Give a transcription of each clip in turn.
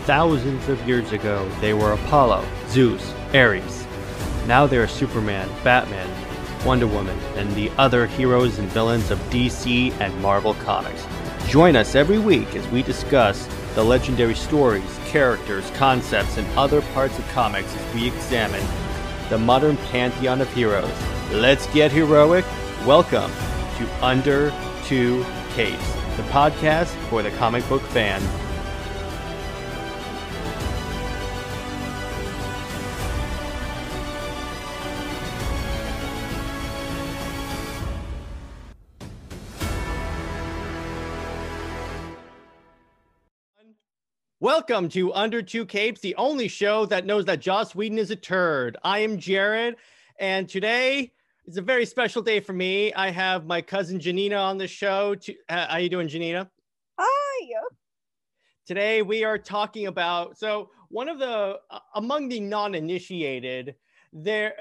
Thousands of years ago, they were Apollo, Zeus, Ares. Now they are Superman, Batman, Wonder Woman, and the other heroes and villains of DC and Marvel Comics. Join us every week as we discuss the legendary stories, characters, concepts, and other parts of comics as we examine the modern pantheon of heroes. Let's get heroic. Welcome to Under Two Capes, the podcast for the comic book fan. Welcome to Under Two Capes, the only show that knows that Joss Whedon is a turd. I am Jared, and today is a very special day for me. I have my cousin Janina on the show. How you doing, Janina? Hi. Today we are talking about, one of the, among the non-initiated, the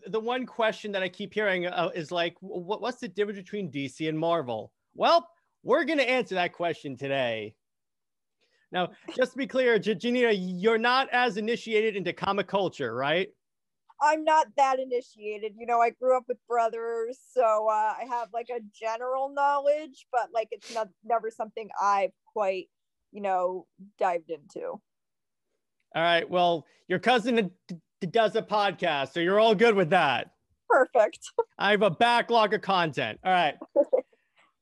one question that I keep hearing is like, what's the difference between DC and Marvel? Well, we're going to answer that question today. Now, just to be clear, Janina, you're not as initiated into comic culture, right? I'm not that initiated. You know, I grew up with brothers, so I have like a general knowledge, but like it's never something I've quite, dived into. All right. Well, your cousin does a podcast, so you're all good with that. Perfect. I have a backlog of content. All right.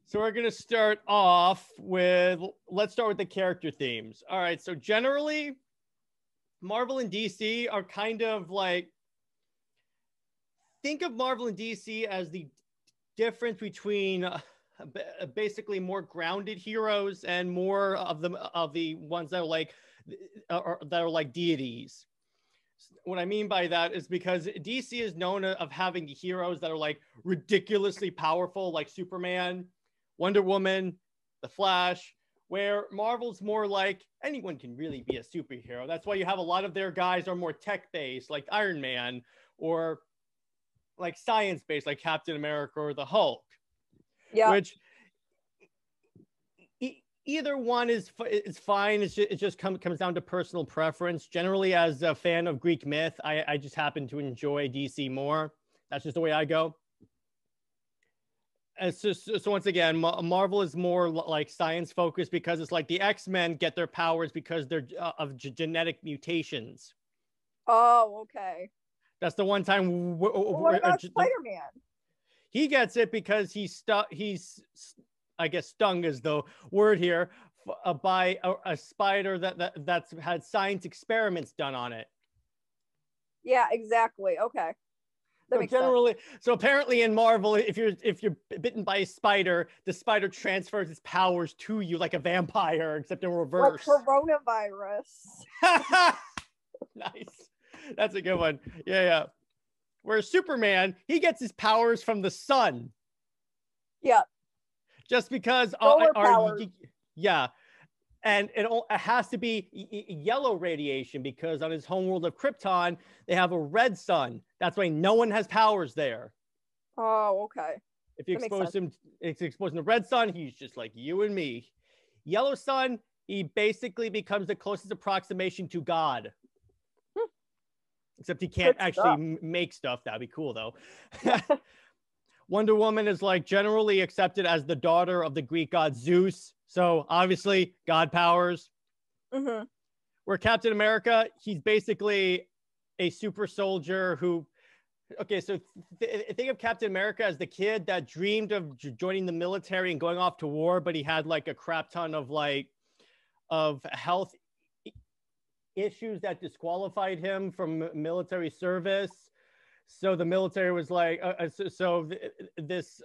So we're going to start off with, let's start with the character themes. All right. So generally, Marvel and DC are kind of like, think of Marvel and DC as the difference between basically more grounded heroes and more of the ones that are like deities. What I mean by that is because DC is known of having heroes that are like ridiculously powerful, like Superman, Wonder Woman, The Flash, where Marvel's more like anyone can really be a superhero. That's why you have a lot of their guys are more tech-based, like Iron Man, or like science-based, like Captain America or the Hulk. Yeah. Which either one is fine. It just comes down to personal preference. Generally, as a fan of Greek myth, I just happen to enjoy DC more. That's just the way I go. So once again, Marvel is more like science focused because it's like the X-Men get their powers because they're of genetic mutations. Oh, okay. That's the one time. What about Spider-Man? He gets it because he's I guess stung is the word here by a spider that's had science experiments done on it. Yeah, exactly. Okay. So apparently in Marvel, if you're bitten by a spider, the spider transfers its powers to you like a vampire, except in reverse. Like coronavirus. Nice. That's a good one. Yeah. Whereas Superman, he gets his powers from the sun. Yeah. Just because yeah. And it has to be yellow radiation because on his homeworld of Krypton, they have a red sun. That's why no one has powers there. Oh, okay. If you expose him to red sun, he's just like you and me. Yellow sun, he basically becomes the closest approximation to God. Except he can't actually make stuff. That'd be cool, though. Wonder Woman is like generally accepted as the daughter of the Greek god Zeus. So obviously God powers. Mm-hmm. Where Captain America, he's basically a super soldier who, okay, so think of Captain America as the kid that dreamed of joining the military and going off to war, but he had like a crap ton of health issues that disqualified him from military service. So the military was like, this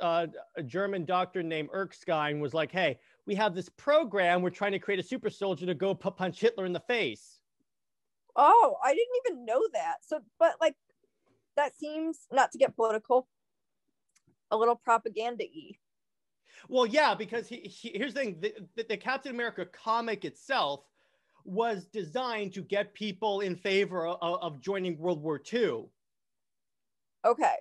German doctor named Erskine was like, hey, we have this program. We're trying to create a super soldier to go punch Hitler in the face. Oh, I didn't even know that. So, but like, that seems, not to get political, a little propaganda-y. Well, yeah, because here's the thing. The Captain America comic itself was designed to get people in favor of joining World War II. Okay.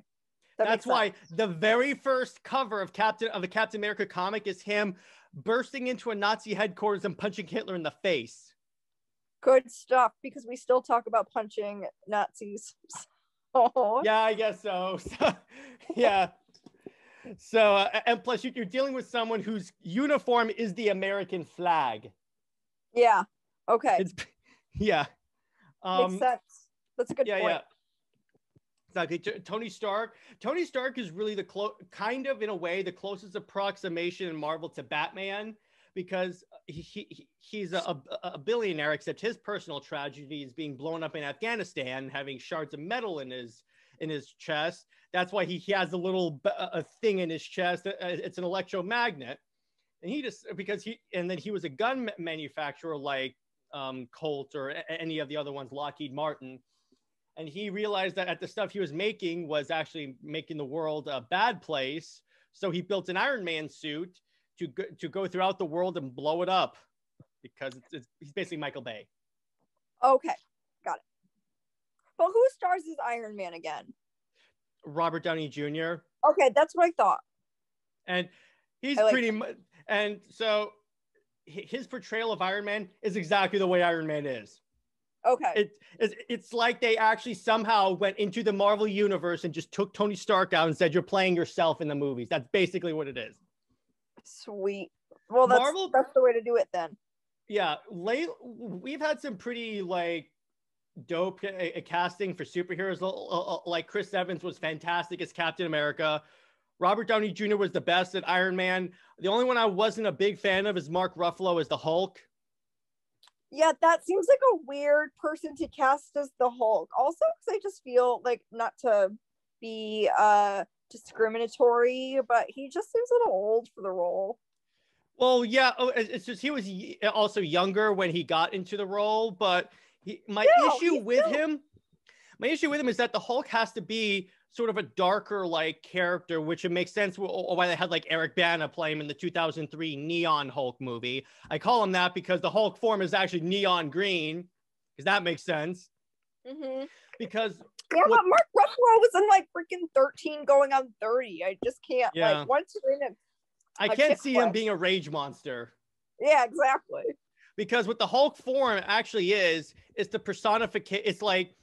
That's why the very first cover of the Captain America comic is him bursting into a Nazi headquarters and punching Hitler in the face. Good stuff, because we still talk about punching Nazis. Oh. Yeah, I guess so. So yeah. So, and plus you're dealing with someone whose uniform is the American flag. Yeah. Okay. It's, yeah. Makes sense. That's a good point. Yeah. Exactly. Tony Stark. Tony Stark is really the kind of, in a way, the closest approximation in Marvel to Batman, because he's a billionaire, except his personal tragedy is being blown up in Afghanistan, having shards of metal in his chest. That's why he has a little thing in his chest. It's an electromagnet, and then he was a gun manufacturer like Colt or any of the other ones, Lockheed Martin. And he realized that the stuff he was making was actually making the world a bad place. So he built an Iron Man suit to go throughout the world and blow it up, because he's basically Michael Bay. Okay, got it. But who stars as Iron Man again? Robert Downey Jr. Okay, that's what I thought. And he's pretty much, and so his portrayal of Iron Man is exactly the way Iron Man is. Okay. It's like they actually somehow went into the Marvel universe and just took Tony Stark out and said, you're playing yourself in the movies. That's basically what it is. Sweet. Well, that's the way to do it then. Yeah. We've had some pretty dope casting for superheroes. Like Chris Evans was fantastic as Captain America. Robert Downey Jr. was the best at Iron Man. The only one I wasn't a big fan of is Mark Ruffalo as the Hulk. Yeah, that seems like a weird person to cast as the Hulk. Also, because I just feel like, not to be discriminatory, but he just seems a little old for the role. Well, yeah, it's just he was also younger when he got into the role. But my issue with him is that the Hulk has to be sort of a darker character, which it makes sense why they had Eric Bana play him in the 2003 Neon Hulk movie. I call him that because the Hulk form is actually neon green, because that makes sense. Mm-hmm. Because but Mark Ruffalo was in freaking 13 going on 30. I just can't once you're in I can't see him being a rage monster. Yeah, exactly. Because what the Hulk form actually is the personification. It's like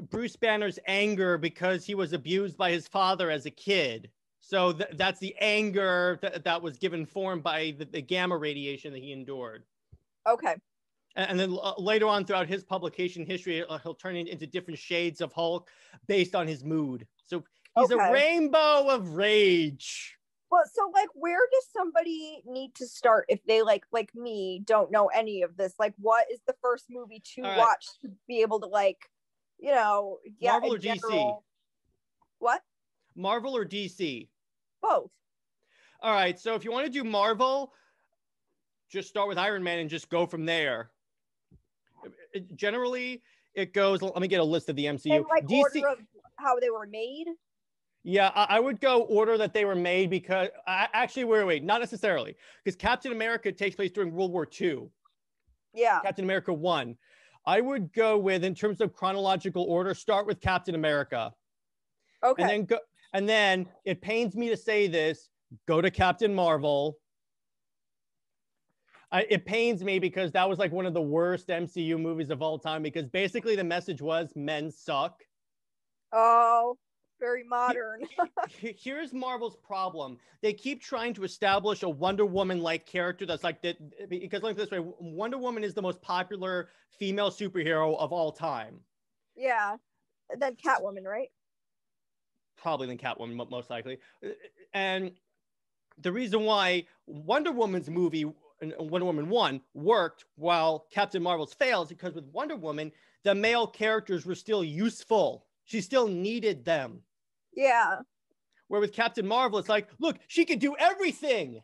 Bruce Banner's anger because he was abused by his father as a kid. So that's the anger that was given form by the gamma radiation that he endured. Okay. And then later on throughout his publication history, he'll turn into different shades of Hulk based on his mood. So he's a rainbow of rage. Well, so where does somebody need to start if they like me don't know any of this? What is the first movie to watch to be able to Marvel or DC? What? Marvel or DC? Both. All right. So if you want to do Marvel, just start with Iron Man and just go from there. Generally, it goes. Let me get a list of the MCU. And DC, order of how they were made. Yeah, I would go order that they were made, because wait, not necessarily, because Captain America takes place during World War II. Yeah. Captain America 1. I would go with, in terms of chronological order, start with Captain America. Okay. And then it pains me to say this, go to Captain Marvel. It pains me because that was one of the worst MCU movies of all time, because basically the message was men suck. Oh, very modern. Here's Marvel's problem. They keep trying to establish a Wonder Woman-like character that's that, because look this way, Wonder Woman is the most popular female superhero of all time. Yeah. Then Catwoman, right? Probably than Catwoman, most likely. And the reason why Wonder Woman's movie, Wonder Woman 1, worked while Captain Marvel's failed is because with Wonder Woman, the male characters were still useful. She still needed them. Yeah. Where with Captain Marvel, it's look, she can do everything.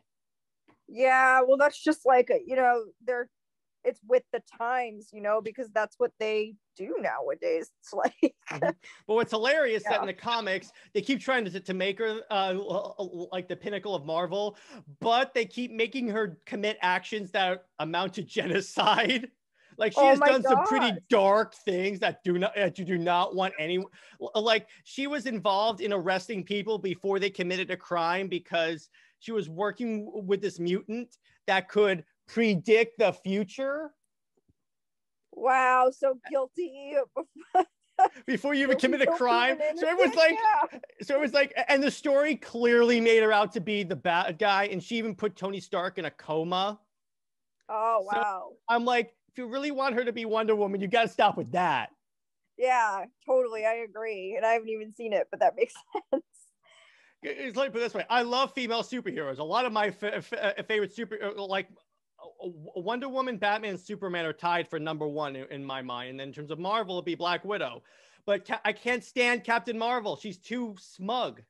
Yeah, well, that's just it's with the times, because that's what they do nowadays. It's Mm-hmm. But what's hilarious that in the comics, they keep trying to make her the pinnacle of Marvel, but they keep making her commit actions that amount to genocide. She has done some pretty dark things that you do not want any. She was involved in arresting people before they committed a crime because she was working with this mutant that could predict the future. Wow, so guilty. Before you even commit a crime. So it was Yeah. like, and the story clearly made her out to be the bad guy, and she even put Tony Stark in a coma. Oh, So wow. I'm like, if you really want her to be Wonder Woman, you got to stop with that. Yeah, totally. I agree. And I haven't even seen it, but that makes sense. It's like, put it this way, I love female superheroes. A lot of my favorite like Wonder Woman, Batman, Superman are tied for number one in my mind. And then in terms of Marvel, it'd be Black Widow. But I can't stand Captain Marvel. She's too smug.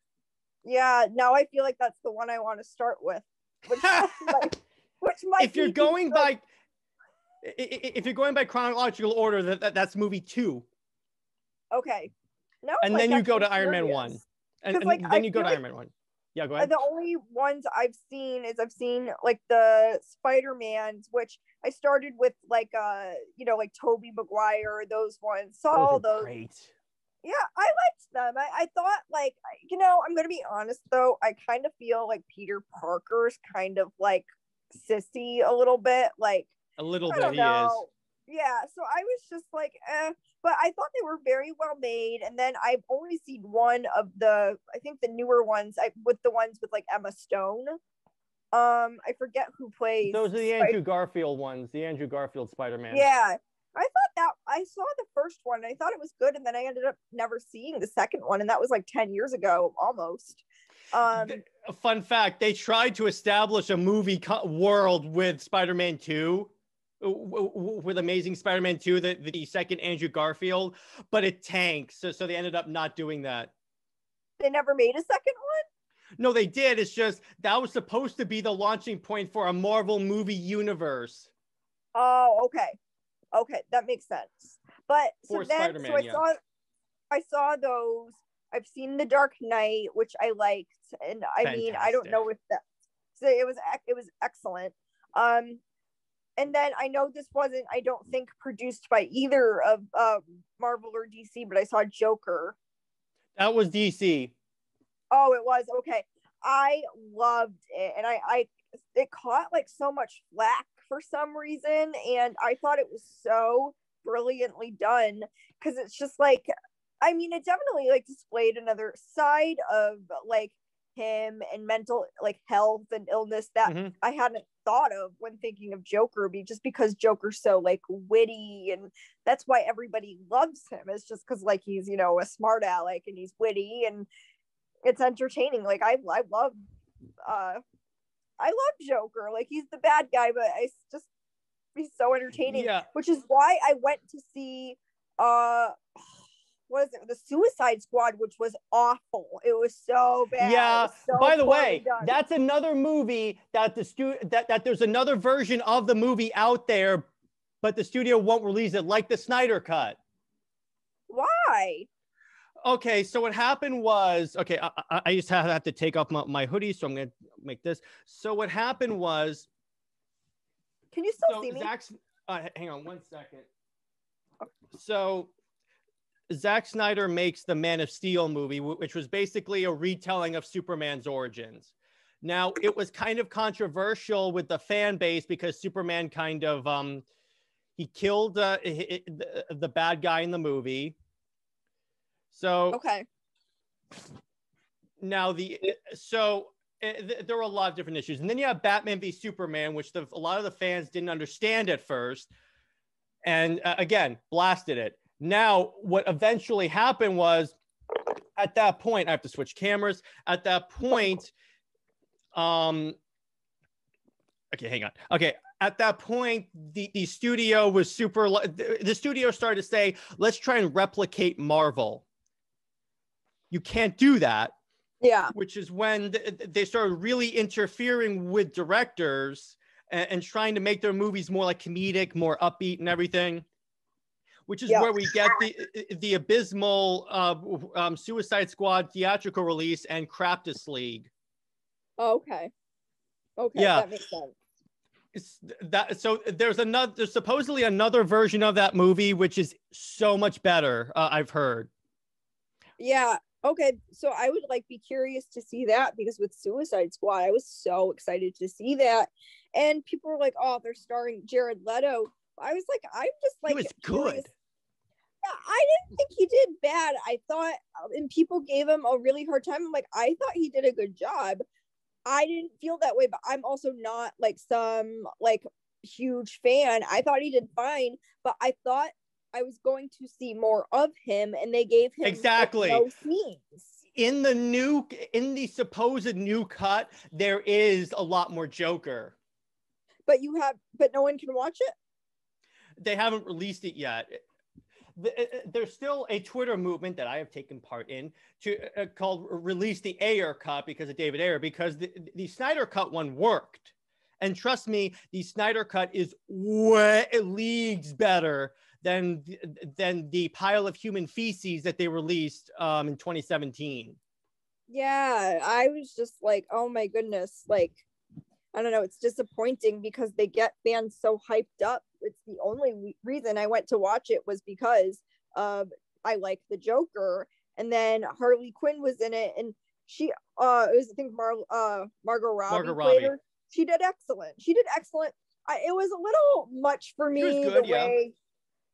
Yeah, now I feel like that's the one I want to start with. Which might if you're be going like, by if you're going by chronological order, that's movie 2. okay. No, And like, then you go to curious. Iron Man 1. And like, then you go to Iron Man 1. Yeah, go ahead. The only ones I've seen like the Spider-Mans, which I started with like like Tobey Maguire, those ones. Saw all those. Great. Yeah, I liked them. I thought, like, I'm gonna be honest though, I kind of feel like Peter Parker's kind of like sissy a little bit. Like, a little I bit don't he know. is. Yeah, so I was just like, but I thought they were very well made. And then I've only seen one of the, I think the newer ones, with the ones with like Emma Stone. I forget who plays. Those are the Andrew Garfield ones, the Andrew Garfield Spider-Man. Yeah, I thought that I saw the first one. And I thought it was good, and then I ended up never seeing the second one, and that was like 10 years ago, almost. Fun fact: they tried to establish a movie world with Spider-Man 2. With Amazing Spider-Man 2, the second Andrew Garfield, but it tanked. So they ended up not doing that. They never made a second one? No, they did. It's just that was supposed to be the launching point for a Marvel movie universe. Oh, okay. Okay, that makes sense. But for Spider-Man, I saw those. I've seen The Dark Knight, which I liked, and mean, I don't know if that. So it was excellent. And then I know this wasn't, I don't think, produced by either of Marvel or DC, but I saw Joker. That was DC. Oh, it was? Okay. I loved it. And it caught like so much flack for some reason. And I thought it was so brilliantly done, because it's just like, I mean, it definitely like displayed another side of like him and mental like health and illness that I hadn't thought of when thinking of Joker, just because Joker's so like witty, and that's why everybody loves him. It's just because like he's a smart aleck and he's witty and it's entertaining. Like I love Joker. Like he's the bad guy, but he's so entertaining. Yeah. Which is why I went to see what is it? The Suicide Squad, which was awful. It was so bad. Yeah. So by the way, done. That's another movie that that there's another version of the movie out there, but the studio won't release it, like the Snyder Cut. Why? Okay, so what happened was, okay, I just have to take off my hoodie, so I'm gonna make this. So what happened was, can you still see me? Hang on 1 second. So Zack Snyder makes the Man of Steel movie, which was basically a retelling of Superman's origins. Now, it was kind of controversial with the fan base because Superman kind of, he killed the bad guy in the movie. So, okay. Now, there were a lot of different issues. And then you have Batman v Superman, which a lot of the fans didn't understand at first. And again, blasted it. Now, what eventually happened was, at that point, I have to switch cameras. At that point, okay, hang on. Okay, at that point, the studio was the studio started to say, let's try and replicate Marvel. You can't do that. Yeah. Which is when they started really interfering with directors and trying to make their movies more like comedic, more upbeat and everything. Which is where we get the abysmal Suicide Squad theatrical release and Craptus League. Oh, okay. Okay, yeah, that makes sense. So there's supposedly another version of that movie which is so much better. I've heard. Yeah. Okay. So I would be curious to see that, because with Suicide Squad, I was so excited to see that, and people were like, "Oh, they're starring Jared Leto." I was like, I'm just He like was curious. good. I didn't think he did bad. I thought, and people gave him a really hard time. I'm like, I thought he did a good job. I didn't feel that way, but I'm also not like some like huge fan. I thought he did fine, but I thought I was going to see more of him, and they gave him Exactly. like, no scenes. In the supposed new cut, there is a lot more Joker. But no one can watch it. They haven't released it yet. There's still a Twitter movement that I have taken part in called Release the Ayer Cut because of David Ayer, because the Snyder Cut one worked. And trust me, the Snyder Cut is way leagues better than the pile of human feces that they released in 2017. Yeah, I was just like, oh my goodness, like, I don't know, it's disappointing because they get fans so hyped up. It's the only reason I went to watch it was because I like the Joker, and then Harley Quinn was in it, and she it was, I think, Margot Robbie played her. She did excellent. It was a little much for me. She was good,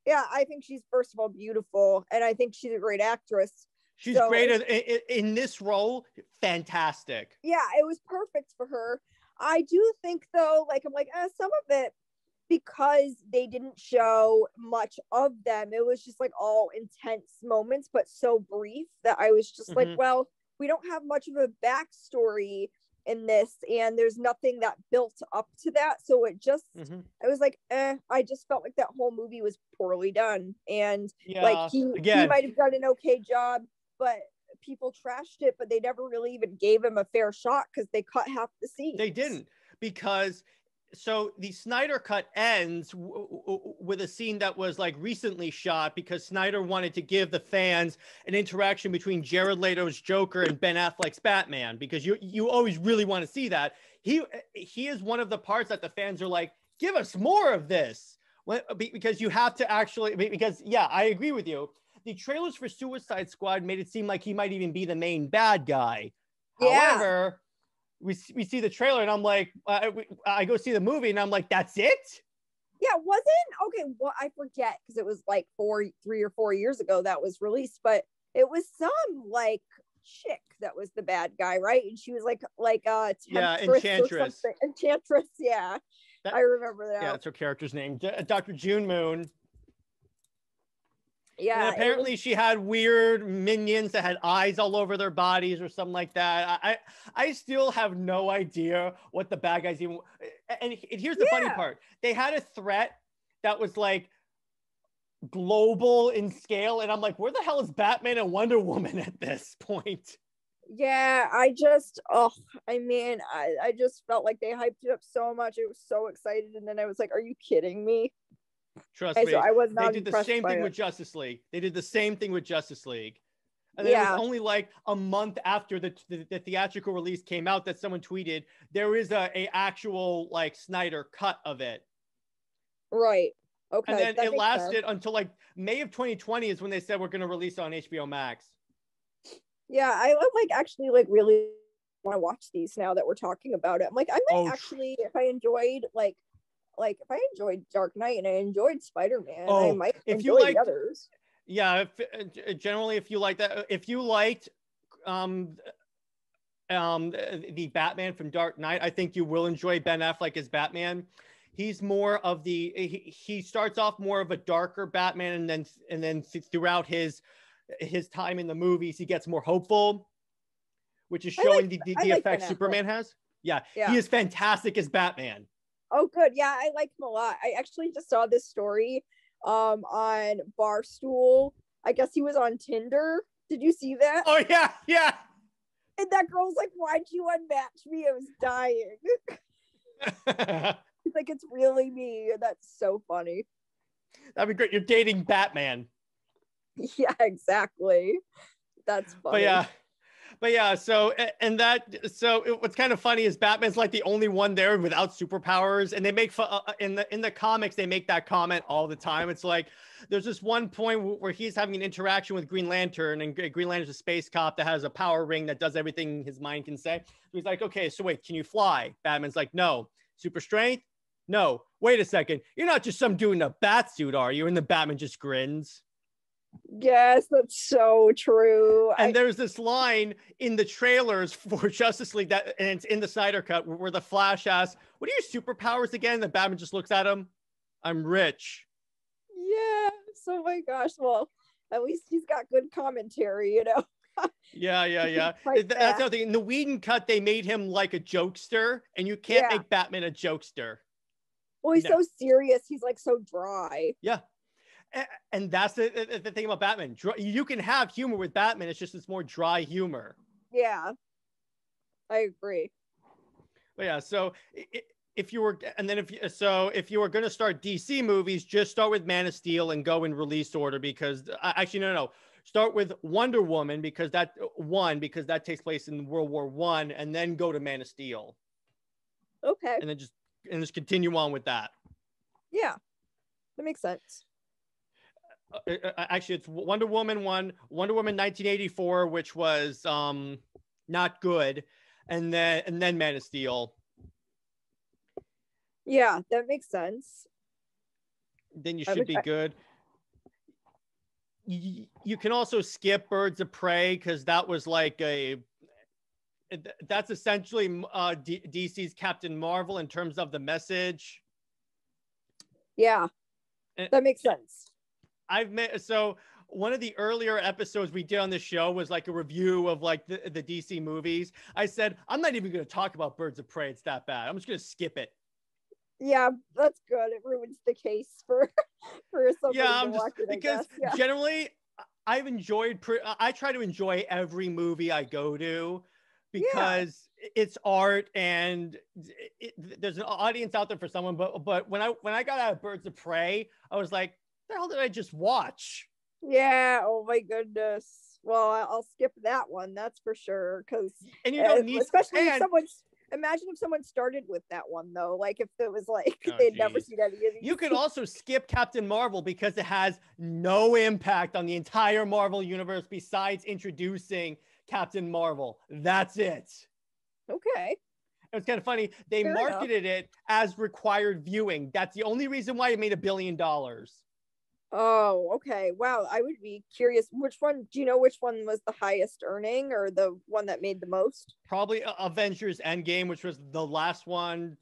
yeah, I think she's, first of all, beautiful, and I think she's a great actress. She's great in this role. Fantastic. Yeah, it was perfect for her. I do think, though, like, I'm like, some of it, because they didn't show much of them, it was just like all intense moments, but so brief that I was just like, well, we don't have much of a backstory in this, and there's nothing that built up to that. So it just, I was like, I just felt like that whole movie was poorly done. And like he might have done an okay job, but people trashed it, but they never really even gave him a fair shot because they cut half the scenes. They didn't, because so the Snyder Cut ends with a scene that was like recently shot because Snyder wanted to give the fans an interaction between Jared Leto's Joker and Ben Affleck's Batman, because you always really want to see that. He is one of the parts that the fans are like, give us more of this, because you have to actually, because I agree with you. The trailers for Suicide Squad made it seem like he might even be the main bad guy. Yeah. However, we see the trailer and I'm like, I go see the movie and I'm like, that's it? Yeah, okay, well, I forget because it was like 3 or 4 years ago that was released, but it was some like chick that was the bad guy, right? And she was like Enchantress. Enchantress, yeah. I remember that. Yeah, that's her character's name. Dr. June Moon. Yeah. And apparently she had weird minions that had eyes all over their bodies or something like that. I still have no idea what the bad guys even. And here's the funny part: they had a threat that was like global in scale, and I'm like, where the hell is Batman and Wonder Woman at this point? Yeah, I just felt like they hyped it up so much. I was so excited, and then I was like, are you kidding me? Trust me, I was not. They did the same thing with Justice League. And then it was only like a month after the theatrical release came out that someone tweeted there is a actual like Snyder cut of it. Right. Okay. And then it lasted until like May of 2020 is when they said we're going to release it on HBO Max. Yeah, I like actually like really want to watch these now that we're talking about it. I'm like, I might actually, if I enjoyed if I enjoyed Dark Knight and I enjoyed Spider-Man, I might enjoy the others. Yeah, generally, if you like that, if you liked the Batman from Dark Knight, I think you will enjoy Ben Affleck as Batman. He's more of he starts off more of a darker Batman, and then throughout his time in the movies, he gets more hopeful, which is showing the effect Superman has. Yeah, he is fantastic as Batman. Oh, good. Yeah, I like him a lot. I actually just saw this story on Barstool. I guess he was on Tinder. Did you see that? Oh, yeah. And that girl's like, why'd you unmatch me? I was dying. He's like, it's really me. That's so funny. That'd be great. You're dating Batman. Yeah, exactly. That's funny. But yeah, so what's kind of funny is Batman's like the only one there without superpowers, and they make in the comics they make that comment all the time. It's like there's this one point where he's having an interaction with Green Lantern, and Green Lantern's a space cop that has a power ring that does everything his mind can say. So he's like, okay, so wait, can you fly? Batman's like, no. Super strength? No, wait a second. You're not just some dude in a bat suit, are you? And the Batman just grins. Yes, that's so true. And there's this line in the trailers for Justice League that, and it's in the Snyder Cut, where the Flash asks, "What are your superpowers again?" And the Batman just looks at him. "I'm rich." Yes. Oh my gosh. Well, at least he's got good commentary, you know. Yeah. Fight That's back. the other thing. In the Whedon cut, they made him like a jokester, and you can't Yeah. make Batman a jokester. Well, he's No. so serious. He's like so dry. Yeah. And that's the thing about Batman. You can have humor with Batman. It's just it's more dry humor. Yeah, I agree. But yeah, so if you were, and then if you were going to start DC movies, just start with Man of Steel and go in release order, because actually no, start with Wonder Woman because that takes place in World War I, and then go to Man of Steel. Okay. And then just continue on with that. Yeah, that makes sense. Actually, it's Wonder Woman 1984, which was not good, and then Man of Steel. Yeah, that makes sense. Then you should be good. You can also skip Birds of Prey because that was like that's essentially DC's Captain Marvel in terms of the message. Yeah, that makes sense. So one of the earlier episodes we did on the show was like a review of like the DC movies. I said, I'm not even going to talk about Birds of Prey. It's that bad. I'm just going to skip it. Yeah, that's good. It ruins the case for somebody to watch it, because generally I've enjoyed, I try to enjoy every movie I go to because it's art and there's an audience out there for someone. But when I got out of Birds of Prey, I was like, the hell did I just watch? Yeah. Oh my goodness. Well, I'll skip that one. That's for sure. Because you don't need, especially if someone's. Imagine if someone started with that one though. Like if it was like they'd never seen any of these. You could also skip Captain Marvel because it has no impact on the entire Marvel universe besides introducing Captain Marvel. That's it. Okay. It was kind of funny. They marketed it as required viewing. That's the only reason why it made $1 billion. Oh, okay. Wow. I would be curious. Which one, do you know which one was the highest earning or the one that made the most? Probably Avengers Endgame, which was the last one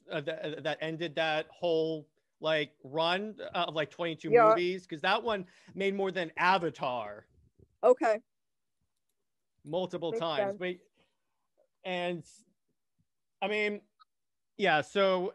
that ended that whole like run of like 22 movies. Because that one made more than Avatar. Okay. Multiple times. But, and I mean, yeah, so...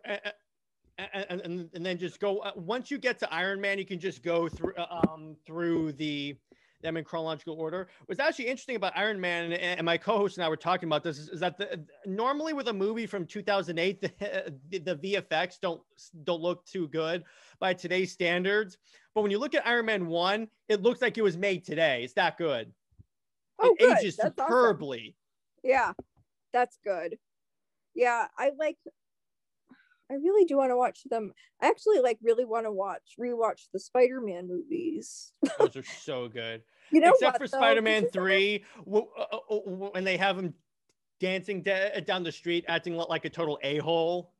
And then just go once you get to Iron Man, you can just go through them in chronological order. What's actually interesting about Iron Man, and my co-host and I were talking about this, is that normally with a movie from 2008, the VFX don't look too good by today's standards. But when you look at Iron Man 1, it looks like it was made today. It's that good. Oh, it ages superbly. Awesome. Yeah, that's good. Yeah, I really do want to watch them. I actually really want to rewatch the Spider-Man movies. Those are so good. Except for Spider-Man 3, when they have him dancing down the street, acting like a total a-hole.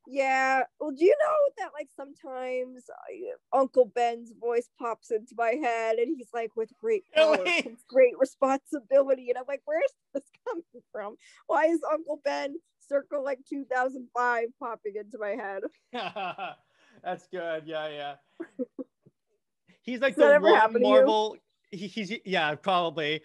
Yeah. Well, do you know that sometimes Uncle Ben's voice pops into my head, and he's like, with great power comes great responsibility, and I'm like, where's this coming from? Why is Uncle Ben circa 2005 popping into my head? That's good. Yeah. He's like the one Marvel. He's probably.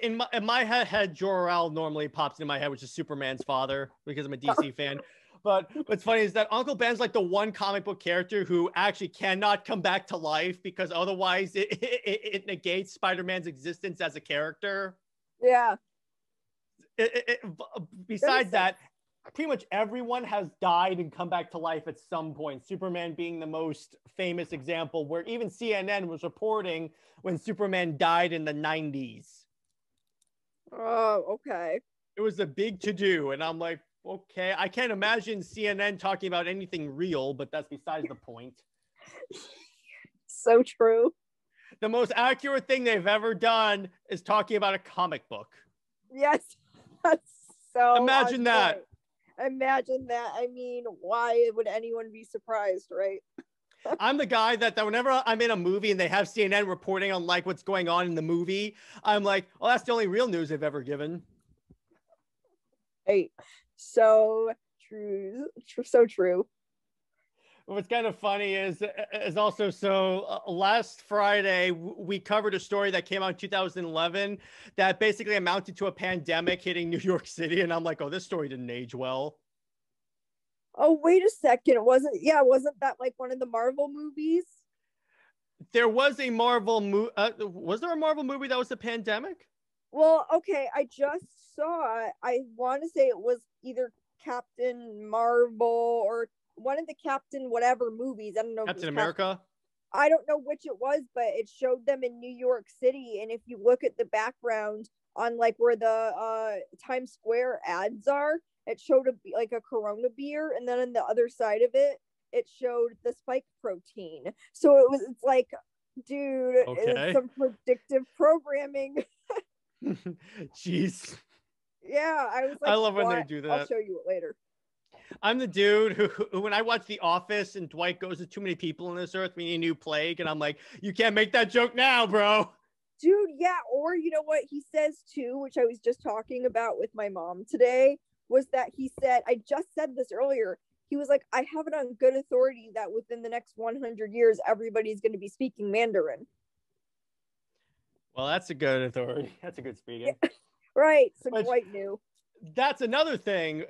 In my head, Jor-El normally pops into my head, which is Superman's father, because I'm a DC fan. But what's funny is that Uncle Ben's like the one comic book character who actually cannot come back to life because otherwise it negates Spider-Man's existence as a character. Yeah. Besides that, pretty much everyone has died and come back to life at some point. Superman being the most famous example, where even CNN was reporting when Superman died in the 90s. Oh, okay. It was a big to-do, and I'm like, okay, I can't imagine CNN talking about anything real, but that's besides the point. So true. The most accurate thing they've ever done is talking about a comic book. Yes. That's so imagine that. Imagine that. I mean, why would anyone be surprised, right? I'm the guy that whenever I'm in a movie and they have CNN reporting on like what's going on in the movie, I'm like, oh, that's the only real news they've ever given. Right. So true. So true. What's kind of funny is also last Friday we covered a story that came out in 2011 that basically amounted to a pandemic hitting New York City, and I'm like, oh, this story didn't age well. Oh, wait a second. Wasn't that like one of the Marvel movies? There was a Marvel movie. Was there a Marvel movie that was a pandemic? Well, okay, I just saw, I want to say it was either Captain Marvel or one of the Captain whatever movies. I don't know. Captain America? I don't know which it was, but it showed them in New York City. And if you look at the background on like where the Times Square ads are, it showed like a Corona beer. And then on the other side of it, it showed the spike protein. So it's like, dude, Okay. it's some predictive programming. Jeez. Yeah, I was like, I love when they do that. I'll show you it later. I'm the dude who when I watch The Office and Dwight goes to too many people on this earth, we need a new plague, and I'm like, you can't make that joke now, bro. Dude, yeah, or you know what he says too, which I was just talking about with my mom today, was that he said, I just said this earlier, he was like, I have it on good authority that within the next 100 years, everybody's going to be speaking Mandarin. Well, that's a good authority. That's a good speaking. Right, so Dwight knew. That's another thing,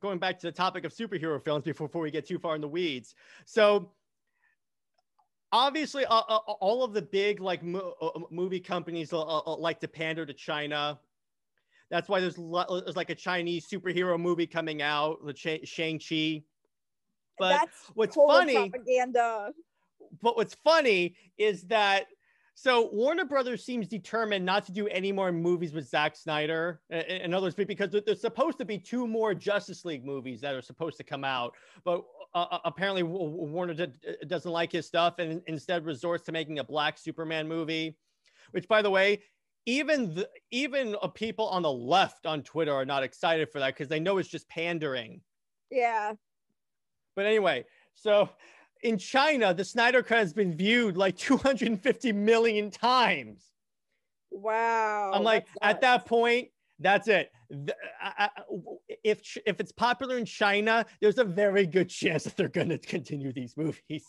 going back to the topic of superhero films before we get too far in the weeds. So obviously all of the big like movie companies like to pander to China. That's why there's like a Chinese superhero movie coming out, the Shang-Chi. But that's what's funny, propaganda. But what's funny is that so Warner Brothers seems determined not to do any more movies with Zack Snyder. In other words, because there's supposed to be 2 more Justice League movies that are supposed to come out, but apparently Warner doesn't like his stuff and instead resorts to making a Black Superman movie, which, by the way, even people on the left on Twitter are not excited for that because they know it's just pandering. Yeah. But anyway, so in China, the Snyder Cut has been viewed like 250 million times. Wow. I'm like, at that point, that's it. If it's popular in China, there's a very good chance that they're going to continue these movies.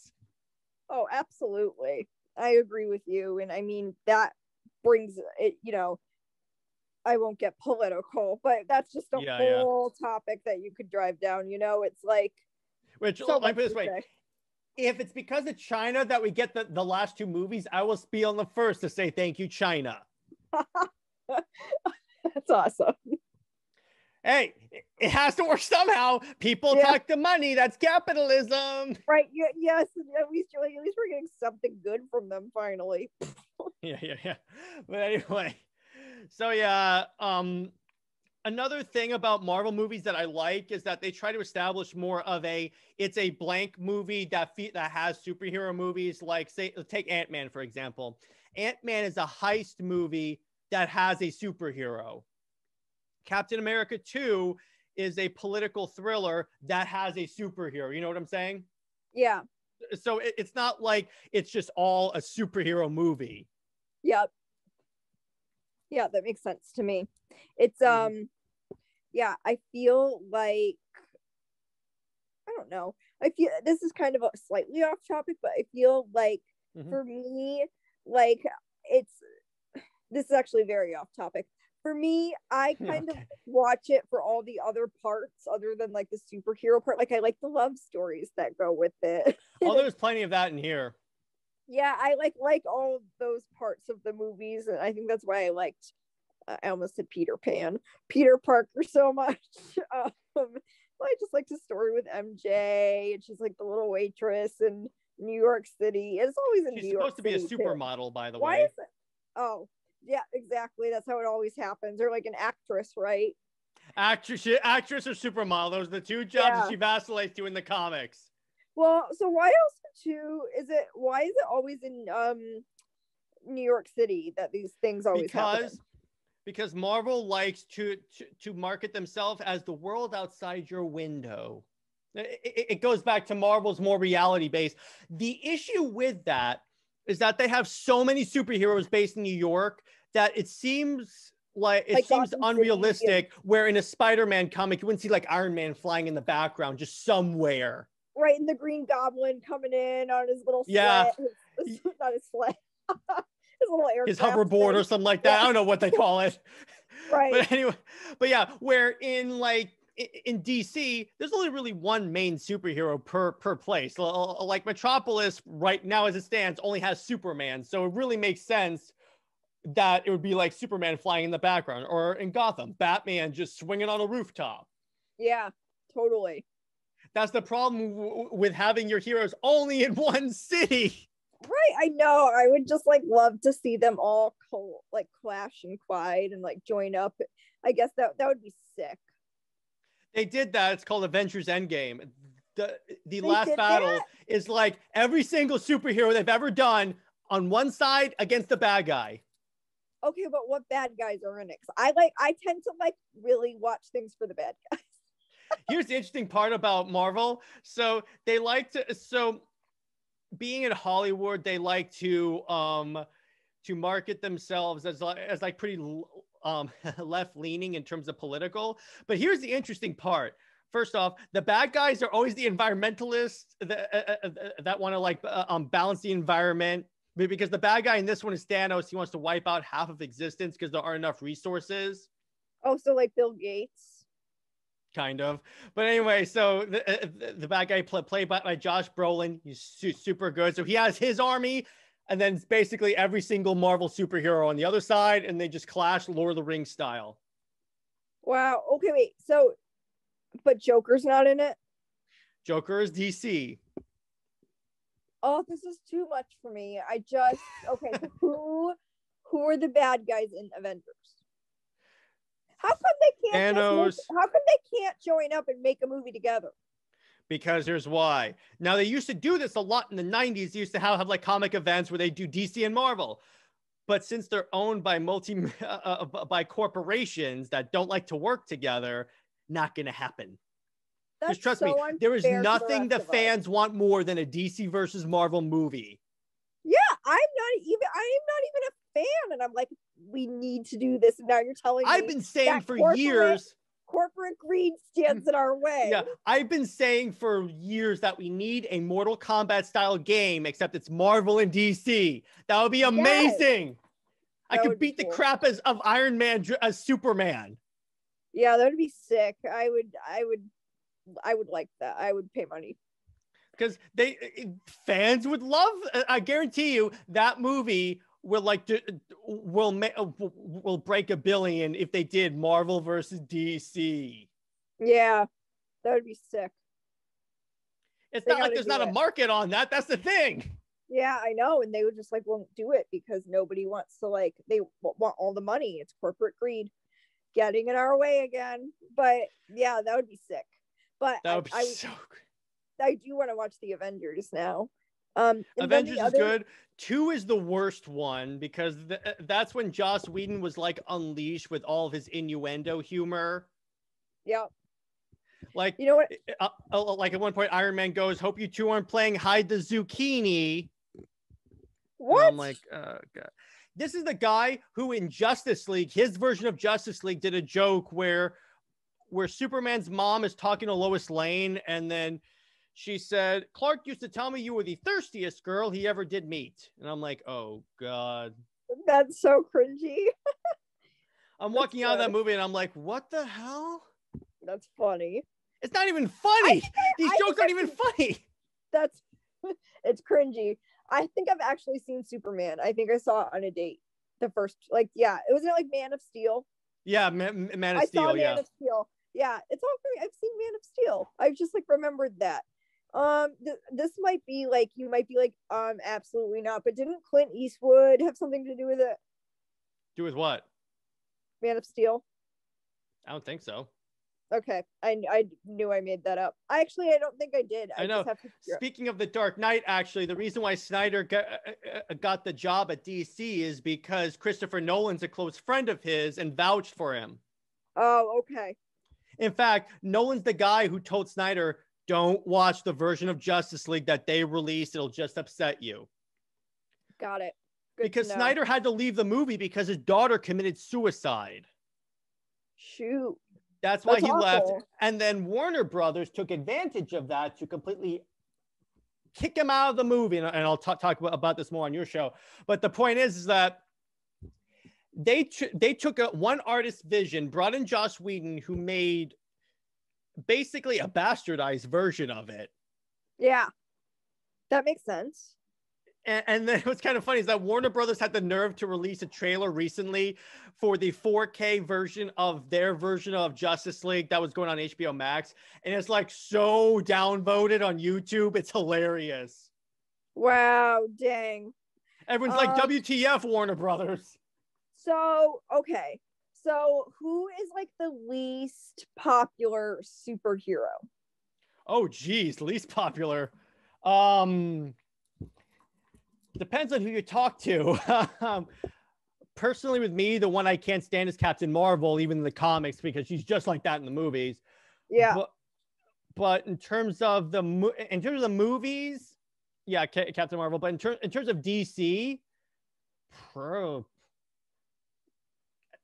Oh, absolutely. I agree with you. And I mean, that brings it, you know, I won't get political, but that's just a whole topic that you could drive down. You know, it's like, which, so let me put it this way. If it's because of China that we get the last 2 movies, I will be on the first to say thank you, China. That's awesome. Hey, it has to work somehow. People talk to money. That's capitalism. Right. Yes. At least we're getting something good from them finally. Yeah. But anyway, so another thing about Marvel movies that I like is that they try to establish more of it's a blank movie that has superhero movies. Like, say, take Ant-Man, for example. Ant-Man is a heist movie that has a superhero. Captain America 2 is a political thriller that has a superhero. You know what I'm saying? Yeah. So it's not like it's just all a superhero movie. Yep. Yeah, that makes sense to me. It's yeah, I feel like, I don't know, I feel this is kind of a slightly off topic, but I feel like for me, like this is actually very off topic. For me, I kind of watch it for all the other parts other than like the superhero part. Like, I like the love stories that go with it. Oh, there's plenty of that in here. Yeah, I like all of those parts of the movies, and I think that's why I liked I almost said Peter Parker so much. I just liked the story with MJ, and she's like the little waitress in New York City. It's always in New York City. She's supposed to be a supermodel, by the way. Why is it? Oh, yeah, exactly. That's how it always happens. Or like an actress, right? Actress or supermodel. Those are the 2 jobs that she vacillates to in the comics. Well, so why is it always in New York City that these things always happen? Because Marvel likes to market themselves as the world outside your window. It goes back to Marvel's more reality based. The issue with that is that they have so many superheroes based in New York that it seems like it seems Gotham unrealistic. Where in a Spider-Man comic, you wouldn't see like Iron Man flying in the background just somewhere. Right, and the Green Goblin coming in on his little Yeah. sled. Not his sled. His little aircraft. His hoverboard or something like that. Yeah. I don't know what they call it. Right. But anyway, but yeah, where in like in DC, there's only really one main superhero per place. Like Metropolis right now as it stands only has Superman. So it really makes sense that it would be like Superman flying in the background, or in Gotham, Batman just swinging on a rooftop. Yeah, totally. That's the problem with having your heroes only in one city. Right, I know. I would just like love to see them all like clash and collide and like join up. I guess that would be sick. They did that. It's called Avengers Endgame. The last battle is like every single superhero they've ever done on one side against the bad guy. Okay, but what bad guys are in it? I tend to like really watch things for the bad guys. Here's the interesting part about Marvel. So they like to, so being in Hollywood, they like to market themselves as like pretty left leaning in terms of political. But here's the interesting part. First off, the bad guys are always the environmentalists that want to like balance the environment. Because the bad guy in this one is Thanos. He wants to wipe out half of existence because there aren't enough resources. Oh, so like Bill Gates. Kind of. But anyway, so the bad guy played by Josh Brolin. He's super good. So he has his army, and then it's basically every single Marvel superhero on the other side, and they just clash Lord of the Rings style. Wow. Okay, wait. So, but Joker's not in it? Joker is DC. Oh, this is too much for me. Okay, so who are the bad guys in Avengers? How come they can't Thanos. How come they can't join up and make a movie together? Because here's why. Now, they used to do this a lot in the 90s. They used to have like comic events where they do DC and Marvel. But since they're owned by by corporations that don't like to work together, not going to happen. Just trust me, there is nothing the fans want more than a DC versus Marvel movie. Yeah, I'm not even a fan, and I'm like, we need to do this. And now you're telling me I've been saying for years, corporate greed stands in our way. Yeah, I've been saying for years that we need a Mortal Kombat style game, except it's Marvel and DC. That would be amazing. Yes. I could beat the crap of Iron Man as Superman. Yeah, that would be sick. I would like that. I would pay money. Because fans would love. I guarantee you that movie will break $1 billion if they did Marvel versus DC. Yeah, that would be sick. It's not like there's not a market on that. That's the thing. Yeah, I know, and they would just like won't do it because nobody wants to like they want all the money. It's corporate greed getting in our way again. But yeah, that would be sick. But that would be so good. I do want to watch the Avengers now. Avengers is good. 2 is the worst one because that's when Joss Whedon was like unleashed with all of his innuendo humor. Yeah. Like, you know what? Like at one point, Iron Man goes, "Hope you two aren't playing hide the zucchini." What? And I'm like, oh God. This is the guy who in Justice League, his version of Justice League, did a joke where Superman's mom is talking to Lois Lane, and then she said, "Clark used to tell me you were the thirstiest girl he ever did meet." And I'm like, oh God. That's so cringy. I'm walking out of that movie and I'm like, what the hell? That's funny. It's not even funny. These jokes aren't even funny. It's cringy. I think I've actually seen Superman. I think I saw it on a date. The first, like, yeah, it wasn't like Man of Steel. Yeah, Man of Steel. I saw Man of Steel. Yeah, it's all great. I've seen Man of Steel. I've just like remembered that. This might be like you might be like absolutely not. But didn't Clint Eastwood have something to do with it? Do with what? Man of Steel. I don't think so. Okay, I knew I made that up. I don't think I did. I know. Just have to Speaking of the Dark Knight, actually, the reason why Snyder got the job at DC is because Christopher Nolan's a close friend of his and vouched for him. Oh, okay. In fact, Nolan's the guy who told Snyder, don't watch the version of Justice League that they released. It'll just upset you. Got it. Good because to know. Snyder had to leave the movie because his daughter committed suicide. Shoot. That's why he awful. left. And then Warner Brothers took advantage of that to completely kick him out of the movie. And I'll talk about this more on your show. But the point is that they took one artist's vision, brought in Joss Whedon, who made basically a bastardized version of it. Yeah, that makes sense. And then what's kind of funny is that Warner Brothers had the nerve to release a trailer recently for the 4K version of their version of Justice League that was going on HBO Max. And it's like so downvoted on YouTube. It's hilarious. Wow, dang. Everyone's like, WTF, Warner Brothers. So, okay. So who is like the least popular superhero? Oh, geez, least popular. Depends on who you talk to. Personally, with me, the one I can't stand is Captain Marvel, even in the comics, because she's just like that in the movies. Yeah. But in terms of the movies, yeah, Captain Marvel. But in terms of DC,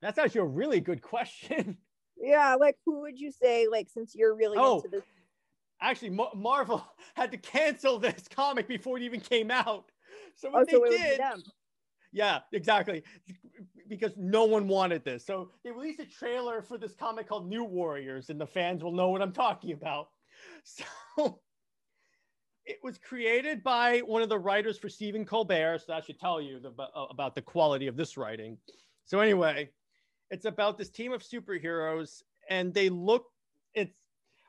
that's actually a really good question. Yeah, like who would you say, like, since you're really into this? Actually, Marvel had to cancel this comic before it even came out. So what they did, yeah, exactly, because no one wanted this. So they released a trailer for this comic called New Warriors, and the fans will know what I'm talking about. So it was created by one of the writers for Stephen Colbert, so that should tell you about the quality of this writing. So anyway, it's about this team of superheroes, and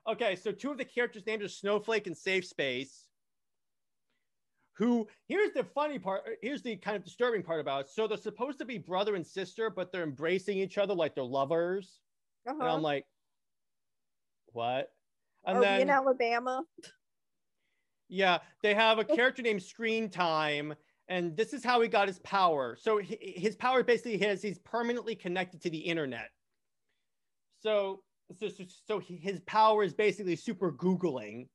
okay, so two of the characters' names are Snowflake and Safe Space. Here's the funny part, here's the kind of disturbing part about it. So they're supposed to be brother and sister, but they're embracing each other like they're lovers. And I'm like, what? And Are we in Alabama? Yeah, they have a character named Screen Time, and this is how he got his power. So his power basically he's permanently connected to the internet. So his power is basically super Googling.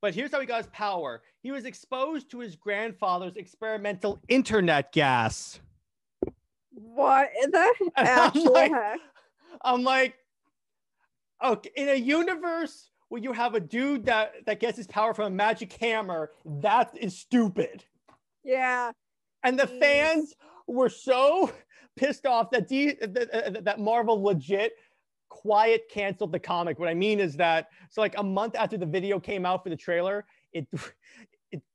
But here's how he got his power. He was exposed to his grandfather's experimental internet gas. What in the actual heck? I'm like, okay, in a universe where you have a dude that gets his power from a magic hammer, that is stupid. Yeah. And the fans were so pissed off that that Marvel legit quiet canceled the comic. What I mean is that, so like a month after the video came out for the trailer, it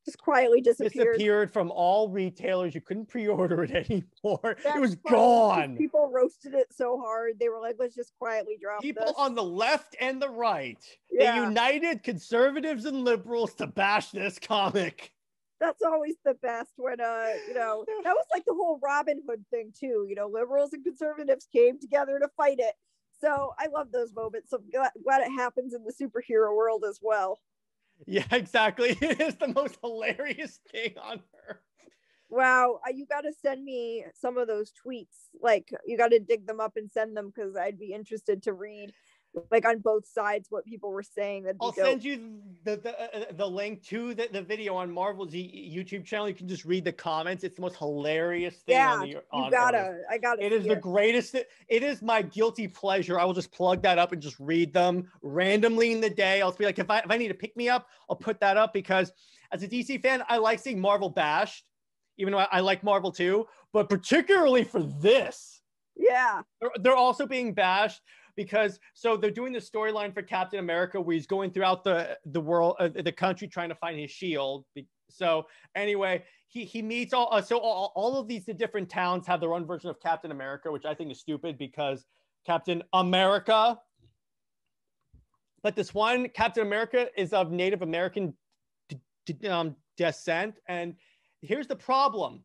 just quietly disappeared from all retailers. You couldn't pre-order it anymore. That's it was funny, gone. People roasted it so hard. They were like, let's just quietly drop people this. On the left and the right. Yeah. They united conservatives and liberals to bash this comic. That's always the best when, that was like the whole Robin Hood thing too. Liberals and conservatives came together to fight it. So I love those moments. So I'm glad it happens in the superhero world as well. Yeah, exactly. It is the most hilarious thing on earth. Wow, you got to send me some of those tweets. Like, you got to dig them up and send them, because I'd be interested to read, like, on both sides what people were saying. I'll send you the link to the video on Marvel's YouTube channel. You can just read the comments. It's the most hilarious thing on Earth. I gotta. It is the greatest. It is my guilty pleasure. I will just plug that up and just read them randomly in the day. I'll be like, if I need to pick me up, I'll put that up, because as a DC fan, I like seeing Marvel bashed, even though I like Marvel too, but particularly for this. Yeah. They're also being bashed because they're doing the storyline for Captain America where he's going throughout the world, the country, trying to find his shield. So anyway, he meets all of these different towns have their own version of Captain America, which I think is stupid because Captain America. But this one Captain America is of Native American descent. And here's the problem.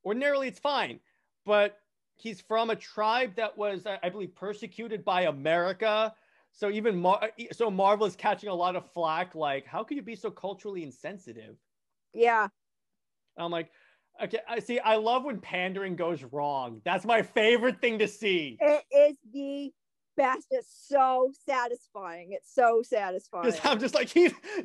Ordinarily, it's fine, but he's from a tribe that was, I believe, persecuted by America. So even so Marvel is catching a lot of flack. Like, how could you be so culturally insensitive? Yeah. I'm like, okay, I see. I love when pandering goes wrong. That's my favorite thing to see. It is the best. It's so satisfying. It's so satisfying. Because I'm just like,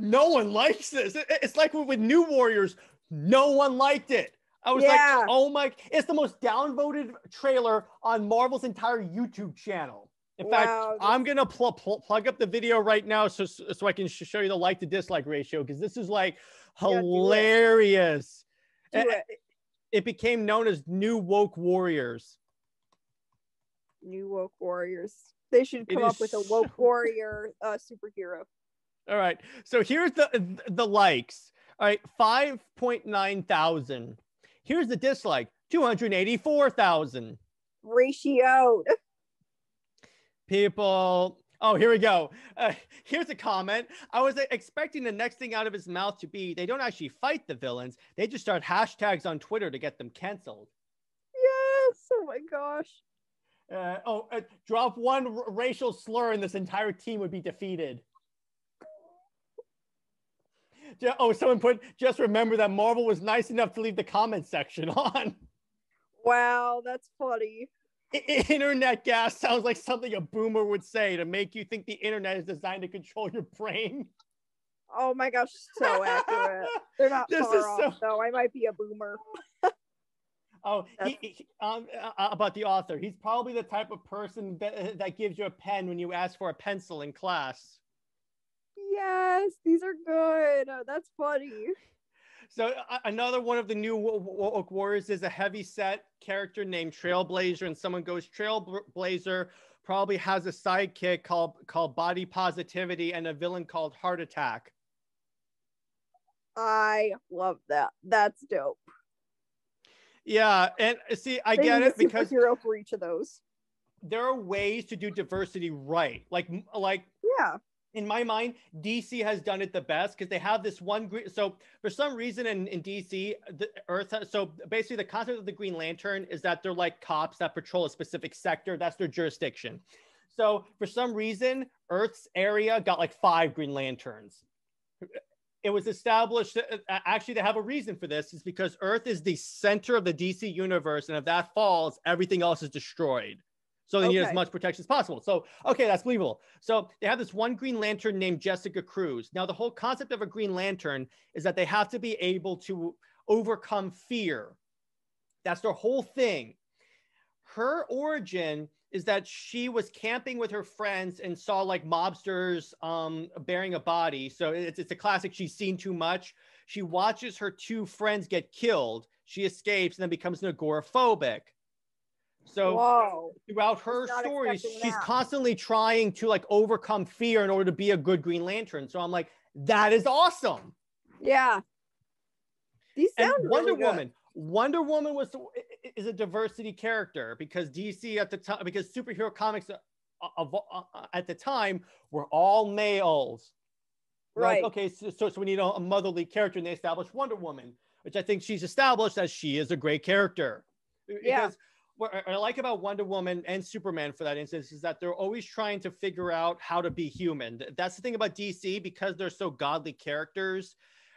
no one likes this. It's like with New Warriors, no one liked it. I was like, oh my, it's the most downvoted trailer on Marvel's entire YouTube channel. In fact, I'm going to plug up the video right now so I can show you the like to dislike ratio, because this is like hilarious. Do it. It became known as New Woke Warriors. New Woke Warriors. They should come up with a woke warrior superhero. All right. So here's the likes. All right. 5.9 thousand. Here's the dislike. 284,000. Ratioed. People. Oh, here we go. Here's a comment. I was expecting the next thing out of his mouth to be, they don't actually fight the villains. They just start hashtags on Twitter to get them canceled. Yes. Oh my gosh. Drop one racial slur and this entire team would be defeated. Oh, someone put, just remember that Marvel was nice enough to leave the comment section on. Wow, that's funny. Internet gas sounds like something a boomer would say to make you think the internet is designed to control your brain. Oh my gosh, so accurate. They're not far off, though. I might be a boomer. Oh, about the author. He's probably the type of person that gives you a pen when you ask for a pencil in class. Yes, these are good. That's funny. So another one of the New Woke Warriors is a heavy-set character named Trailblazer, and someone goes, Trailblazer probably has a sidekick called Body Positivity and a villain called Heart Attack. I love that. That's dope. Yeah, and see, I get it because superhero for each of those. There are ways to do diversity right. Like yeah. In my mind, DC has done it the best because they have this one green. So for some reason in DC, the Earth. So basically, the concept of the Green Lantern is that they're like cops that patrol a specific sector. That's their jurisdiction. So for some reason, Earth's area got like 5 Green Lanterns. It was established. Actually, they have a reason for this. Is because Earth is the center of the DC universe, and if that falls, everything else is destroyed. So they need as much protection as possible. So, okay, that's believable. So they have this one Green Lantern named Jessica Cruz. Now, the whole concept of a Green Lantern is that they have to be able to overcome fear. That's their whole thing. Her origin is that she was camping with her friends and saw like mobsters burying a body. So it's a classic, she's seen too much. She watches her 2 friends get killed. She escapes and then becomes agoraphobic. So throughout her stories, she's constantly trying to like overcome fear in order to be a good Green Lantern. So I'm like, that is awesome. Yeah. These sound Wonder really Woman. Wonder Woman is a diversity character because DC at the time, because superhero comics at the time were all males. Right. Like, okay, so we need a motherly character, and they established Wonder Woman, which I think she's established as she is a great character. Yeah. Because what I like about Wonder Woman and Superman for that instance is that they're always trying to figure out how to be human. That's the thing about DC, because they're so godly characters.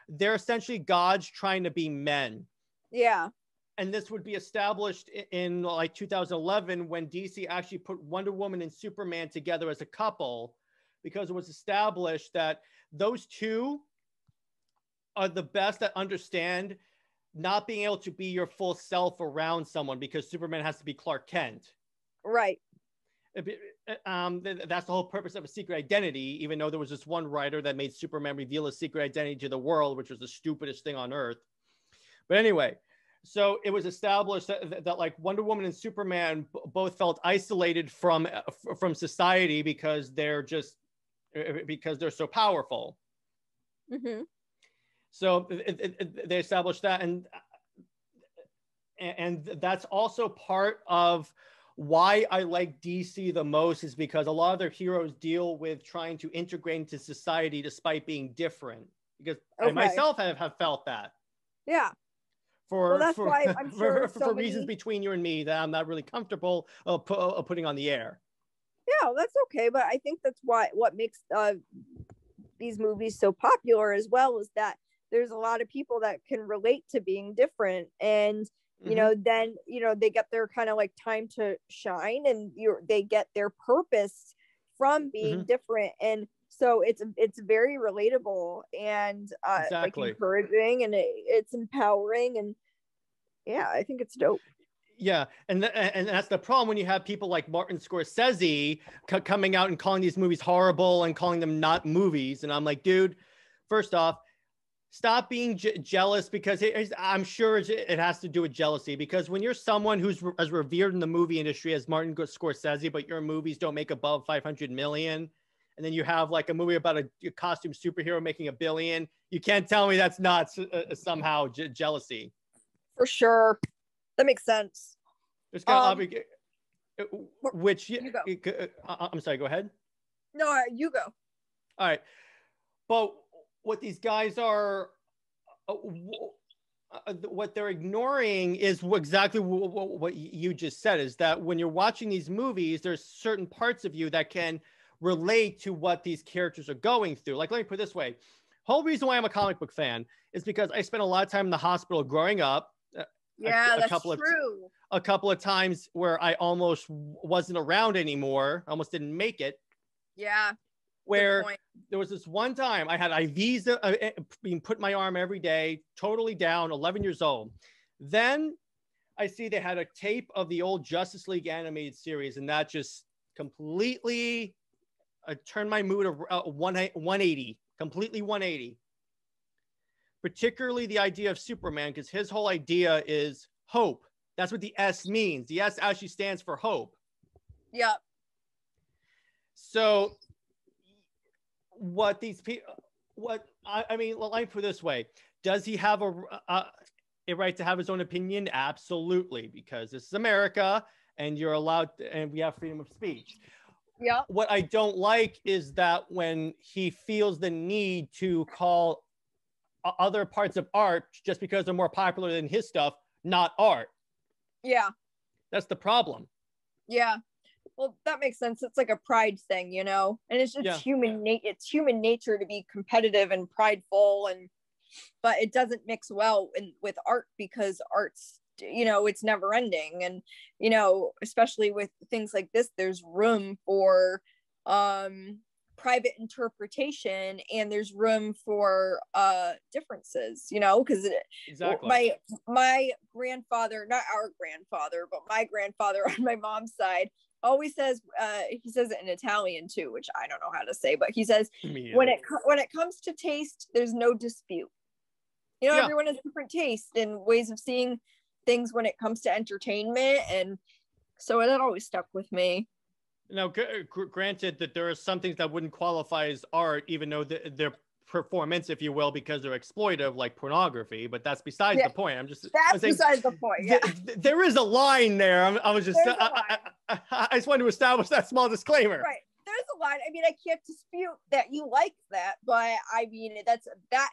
They're essentially gods trying to be men. Yeah. And this would be established in like 2011 when DC actually put Wonder Woman and Superman together as a couple, because it was established that those two are the best that understand not being able to be your full self around someone, because Superman has to be Clark Kent. Right. That's the whole purpose of a secret identity, even though there was this one writer that made Superman reveal his secret identity to the world, which was the stupidest thing on earth. But anyway, so it was established that like Wonder Woman and Superman both felt isolated from society because they're so powerful. Mm-hmm. So they established that, and that's also part of why I like DC the most, is because a lot of their heroes deal with trying to integrate into society despite being different. Because I myself have felt that. Yeah. That's why I'm sure for reasons between you and me that I'm not really comfortable putting on the air. Yeah, that's okay, but I think that's what makes these movies so popular as well, is that there's a lot of people that can relate to being different, and then they get their kind of like time to shine, and they get their purpose from being different, and so it's very relatable and like Exactly. encouraging, and it's empowering, and yeah, I think it's dope. Yeah, and that's the problem when you have people like Martin Scorsese coming out and calling these movies horrible and calling them not movies. And I'm like, dude, first off, stop being jealous, because I'm sure it has to do with jealousy. Because when you're someone who's as revered in the movie industry as Martin Scorsese, but your movies don't make above 500 million, and then you have like a movie about a costume superhero making $1 billion, you can't tell me that's not somehow jealousy. For sure. That makes sense. There's kind of which you go. I'm sorry, go ahead. No, you go. All right. But what these guys are, what they're ignoring is exactly what you just said, is that when you're watching these movies, there's certain parts of you that can relate to what these characters are going through. Like, let me put it this way. Whole reason why I'm a comic book fan is because I spent a lot of time in the hospital growing up. Yeah, that's true. A couple of times where I almost wasn't around anymore, almost didn't make it. Yeah. Where there was this one time I had IVs being put in my arm every day, totally down, 11 years old. Then I see they had a tape of the old Justice League animated series, and that just completely turned my mood 180, completely 180. Particularly the idea of Superman, because his whole idea is hope. That's what the S means. The S actually stands for hope. Yeah. So what these people, I mean, let me put it this way. Does he have a right to have his own opinion? Absolutely, because this is America and you're allowed and we have freedom of speech. Yeah. What I don't like is that when he feels the need to call other parts of art, just because they're more popular than his stuff, not art. Yeah. That's the problem. Yeah. Well, that makes sense. It's like a pride thing, and it's human nature to be competitive and prideful, but it doesn't mix well with art, because art's, it's never ending, and especially with things like this, there's room for private interpretation, and there's room for differences, because exactly. my grandfather, not our grandfather, but my grandfather on my mom's side, always says, he says it in Italian too, which I don't know how to say, but he says when it comes to taste, there's no dispute. Everyone has different tastes and ways of seeing things when it comes to entertainment, and so that always stuck with me. Now, granted that there are some things that wouldn't qualify as art, even though they're performance, if you will, because they're exploitive, like pornography, but that's besides the point. That's besides the point. Yeah. There is a line there. I just wanted to establish that small disclaimer. Right. There's a line. I mean, I can't dispute that you like that, but I mean, that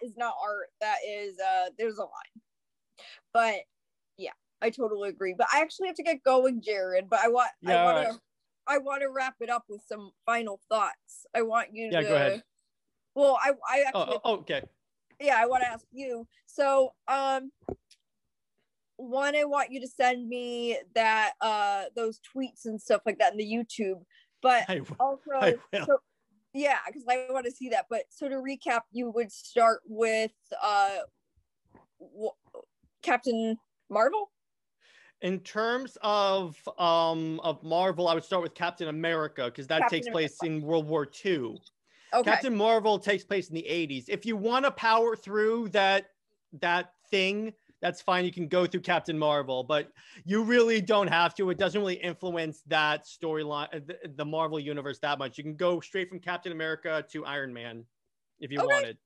is not art. That is, there's a line. But yeah, I totally agree. But I actually have to get going, Jared, but I want to wrap it up with some final thoughts. I want you to go ahead. Well, I actually okay. Yeah, I want to ask you. So, one, I want you to send me that those tweets and stuff like that in the YouTube. But I will. Also, so, yeah, because I want to see that. But so to recap, you would start with Captain Marvel. In terms of Marvel, I would start with Captain America, because that takes place in World War II. Okay. Captain Marvel takes place in the 80s. If you want to power through that thing, that's fine. You can go through Captain Marvel, but you really don't have to. It doesn't really influence that storyline, the Marvel universe, that much. You can go straight from Captain America to Iron Man if you wanted.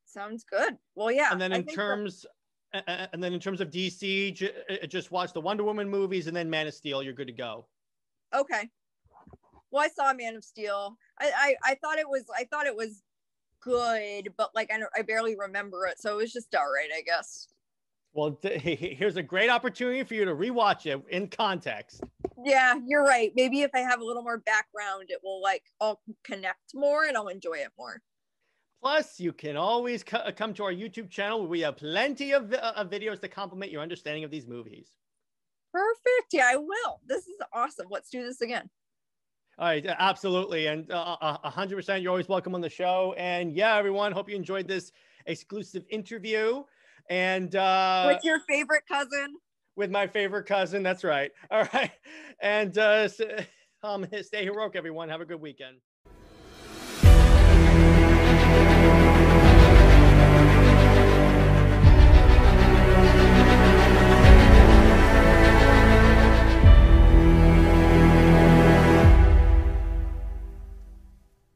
Sounds good. Well, yeah. And then in terms of DC, just watch the Wonder Woman movies, and then Man of Steel. You're good to go. Okay. Well, I saw Man of Steel. I thought it was good, but like I barely remember it, so it was just all right, I guess. Well, here's a great opportunity for you to rewatch it in context. Yeah, you're right. Maybe if I have a little more background, it will like all connect more and I'll enjoy it more. Plus, you can always come to our YouTube channel where we have plenty of videos to complement your understanding of these movies. Perfect. Yeah, I will. This is awesome. Let's do this again. All right, absolutely. And 100%, you're always welcome on the show. And yeah, everyone, hope you enjoyed this exclusive interview. And with your favorite cousin. With my favorite cousin. That's right. All right. And stay heroic, everyone. Have a good weekend.